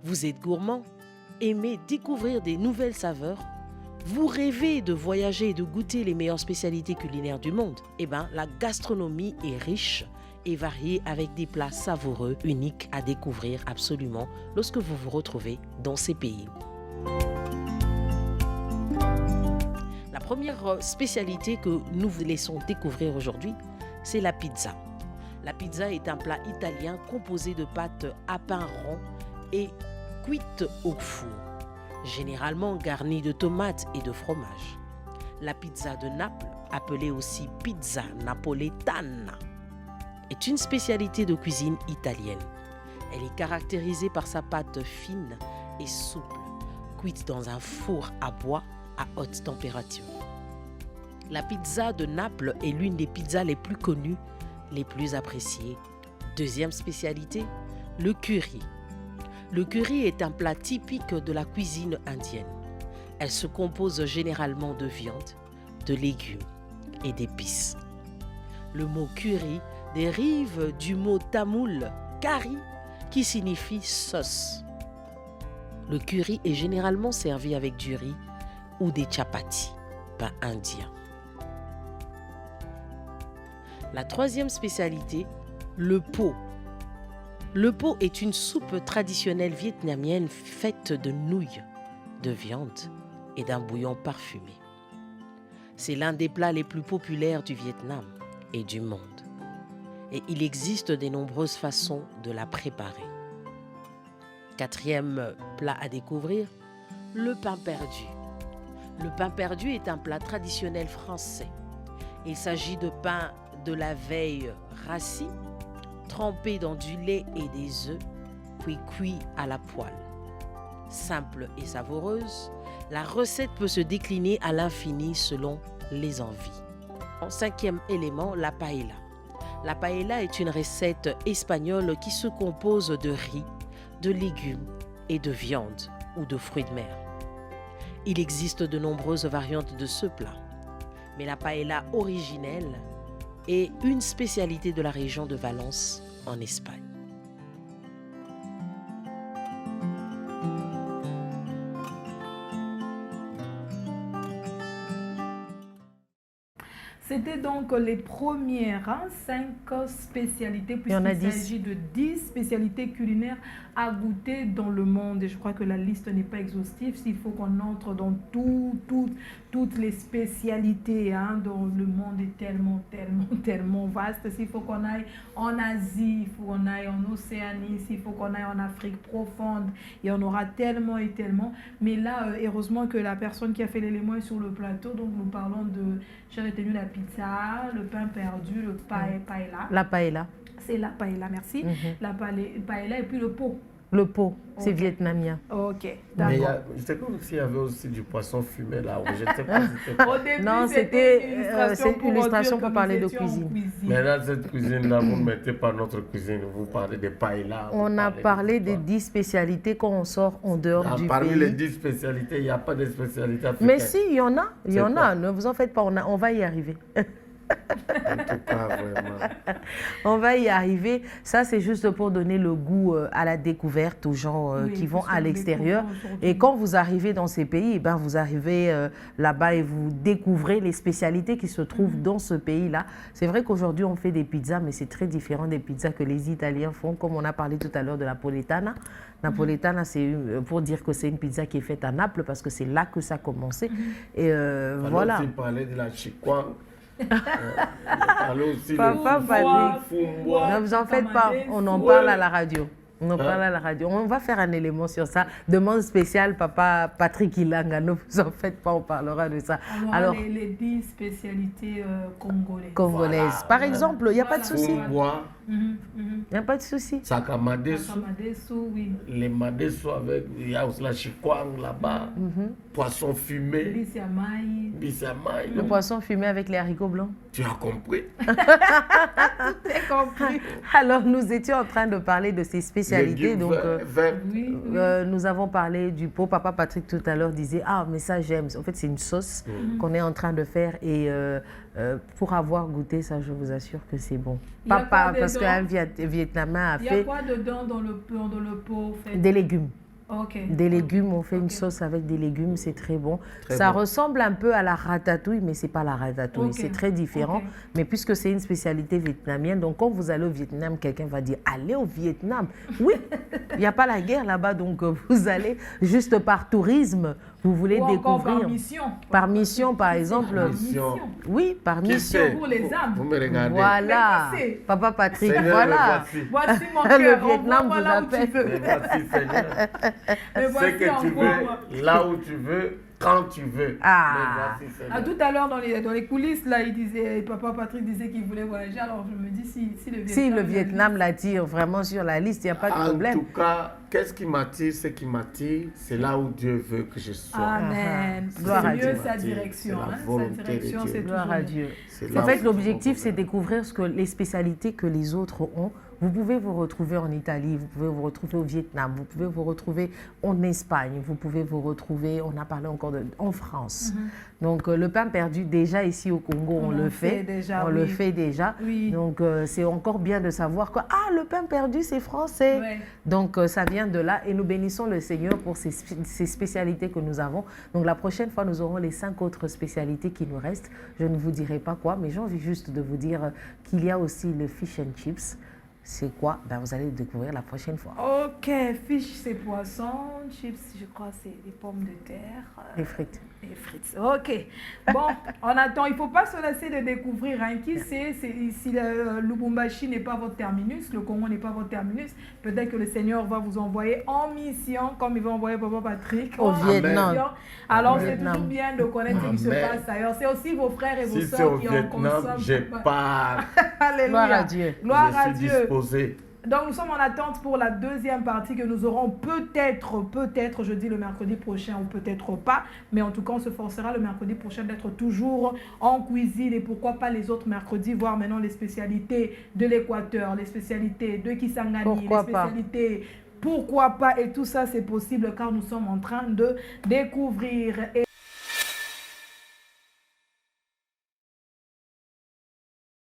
Vous êtes gourmand? Aimez découvrir des nouvelles saveurs? Vous rêvez de voyager et de goûter les meilleures spécialités culinaires du monde? Eh bien, la gastronomie est riche et variée avec des plats savoureux, uniques à découvrir absolument lorsque vous vous retrouvez dans ces pays. La première spécialité que nous vous laissons découvrir aujourd'hui, c'est la pizza. La pizza est un plat italien composé de pâtes à pain rond et cuite au four, généralement garnie de tomates et de fromage. La pizza de Naples, appelée aussi pizza napoletana, est une spécialité de cuisine italienne. Elle est caractérisée par sa pâte fine et souple, cuite dans un four à bois à haute température. La pizza de Naples est l'une des pizzas les plus connues, les plus appréciées. Deuxième spécialité, le curry. Le curry est un plat typique de la cuisine indienne. Elle se compose généralement de viande, de légumes et d'épices. Le mot curry dérive du mot tamoul kari qui signifie sauce. Le curry est généralement servi avec du riz ou des chapatis, pain indien. La troisième spécialité, le po. Le po est une soupe traditionnelle vietnamienne faite de nouilles, de viande et d'un bouillon parfumé. C'est l'un des plats les plus populaires du Vietnam et du monde. Et il existe de nombreuses façons de la préparer. Quatrième plat à découvrir, le pain perdu. Le pain perdu est un plat traditionnel français. Il s'agit de pain de la veille rassis, trempé dans du lait et des œufs, puis cuit à la poêle. Simple et savoureuse, la recette peut se décliner à l'infini selon les envies. Cinquième élément, la paella. La paella est une recette espagnole qui se compose de riz, de légumes et de viande ou de fruits de mer. Il existe de nombreuses variantes de ce plat, mais la paella originelle est une spécialité de la région de Valence en Espagne. C'était donc les premières 5 spécialités, puisqu'il s'agit de 10 spécialités culinaires à goûter dans le monde. Et je crois que la liste n'est pas exhaustive. S'il faut qu'on entre dans toutes les spécialités, dont le monde est tellement vaste. S'il faut qu'on aille en Asie, il faut qu'on aille en Océanie, s'il faut qu'on aille en Afrique profonde, il y en aura tellement et tellement. Mais là, heureusement que la personne qui a fait l'élément est sur le plateau. Donc nous parlons de, j'ai retenu la pizza, le pain perdu, le paella. La paella. C'est la paella, merci. La paella et puis le pot. Le pot, c'est vietnamien. Ok, d'accord. C'était comme s'il y avait aussi du poisson fumé là. Je ne sais pas si c'était... Au début, non, c'était une illustration pour parler de cuisine. Mais là, cette cuisine-là, vous ne mettez pas notre cuisine. Vous parlez de paella. On a parlé des 10 spécialités quand on sort en dehors du parmi pays. Les 10 spécialités, il n'y a pas de spécialité africaine. Mais si, il y en a. Il y en a. Ne vous en faites pas, on va y arriver. En tout cas, vraiment. On va y arriver. Ça, c'est juste pour donner le goût à la découverte aux gens qui vont à l'extérieur. Et quand vous arrivez dans ces pays, ben, vous arrivez là-bas et vous découvrez les spécialités qui se trouvent dans ce pays-là. C'est vrai qu'aujourd'hui, on fait des pizzas, mais c'est très différent des pizzas que les Italiens font, comme on a parlé tout à l'heure de la napoletana. Napoletana, c'est pour dire que c'est une pizza qui est faite à Naples, parce que c'est là que ça a commencé. Et voilà. On parlait de la chikwang. Papa Patrick, ne vous en faites pas, on en parle à la radio. On en parle à la radio. On va faire un élément sur ça. Demande spéciale, papa Patrick Ilanga. Ne vous en faites pas, on parlera de ça. Alors les 10 spécialités congolaises. Voilà. Par exemple, il n'y a pas de souci. Il n'y a pas de souci. Sakamadesu. Oui. Les madesu avec, il y a aussi la chikwang là-bas. Poisson fumé. Bissamaï. Le poisson fumé avec les haricots blancs. Tu as compris? Tout est compris. Alors, nous étions en train de parler de ces spécialités. Donc, nous avons parlé du pot. Papa Patrick tout à l'heure disait, ah, mais ça j'aime. En fait, c'est une sauce qu'on est en train de faire. Et pour avoir goûté ça, je vous assure que c'est bon. Papa, parce qu'un Vietnamien a fait... Il y a quoi dedans dans le pot fait? Des légumes. Des légumes, on fait une sauce avec des légumes, c'est très bon. Ça ressemble un peu à la ratatouille, mais c'est pas la ratatouille, c'est très différent. Mais puisque c'est une spécialité vietnamienne, donc quand vous allez au Vietnam, quelqu'un va dire, allez au Vietnam. Oui, il n'y a pas la guerre là-bas, donc vous allez juste par tourisme, vous voulez découvrir. Par mission. Par mission, par exemple. Par mission. Oui, par mission. Pour les âmes. Vous me regardez. Voilà. Papa Patrick, Seigneur, voilà. Voici mon cœur. Le Vietnam vous appelle. Mais voici, Seigneur. Ce que tu veux, là où tu veux, quand tu veux. Tout à l'heure, dans les coulisses, là, Papa Patrick disait qu'il voulait voyager. Alors, je me dis, si le Vietnam l'attire vraiment sur la liste, il n'y a pas de problème. En tout cas, qu'est-ce qui m'attire? Ce qui m'attire, c'est là où Dieu veut que je sois. Amen. Gloire à Dieu. Sa direction. Sa direction, c'est gloire à Dieu. En fait, l'objectif, c'est découvrir les spécialités que les autres ont. Vous pouvez vous retrouver en Italie, vous pouvez vous retrouver au Vietnam, vous pouvez vous retrouver en Espagne, vous pouvez vous retrouver, on a parlé encore en France. Donc le pain perdu, déjà ici au Congo, on le fait. Le fait déjà. Oui. Donc c'est encore bien de savoir que le pain perdu, c'est français. Ouais. Donc ça vient de là et nous bénissons le Seigneur pour ces spécialités que nous avons. Donc la prochaine fois, nous aurons les 5 autres spécialités qui nous restent. Je ne vous dirai pas quoi, mais j'ai envie juste de vous dire qu'il y a aussi le fish and chips. C'est quoi? Vous allez le découvrir la prochaine fois. Ok, fish c'est poisson, chips je crois c'est des pommes de terre. Les frites. Les frites, ok. Bon, on attend, il ne faut pas se laisser de découvrir. Qui sait, si le Lubumbashi n'est pas votre terminus, le Congo n'est pas votre terminus, peut-être que le Seigneur va vous envoyer en mission, comme il va envoyer Papa Patrick. Au Vietnam. Alors c'est toujours bien de connaître ce qui se passe ailleurs. C'est aussi vos frères et vos sœurs qui en consomment. Je pars. Alléluia. Gloire à Dieu. Gloire à Dieu. Disposé. Donc nous sommes en attente pour la deuxième partie que nous aurons peut-être, je dis le mercredi prochain ou peut-être pas, mais en tout cas on se forcera le mercredi prochain d'être toujours en cuisine et pourquoi pas les autres mercredis, voir maintenant les spécialités de l'Équateur, les spécialités de Kisangani, les spécialités, pourquoi pas, et tout ça c'est possible car nous sommes en train de découvrir.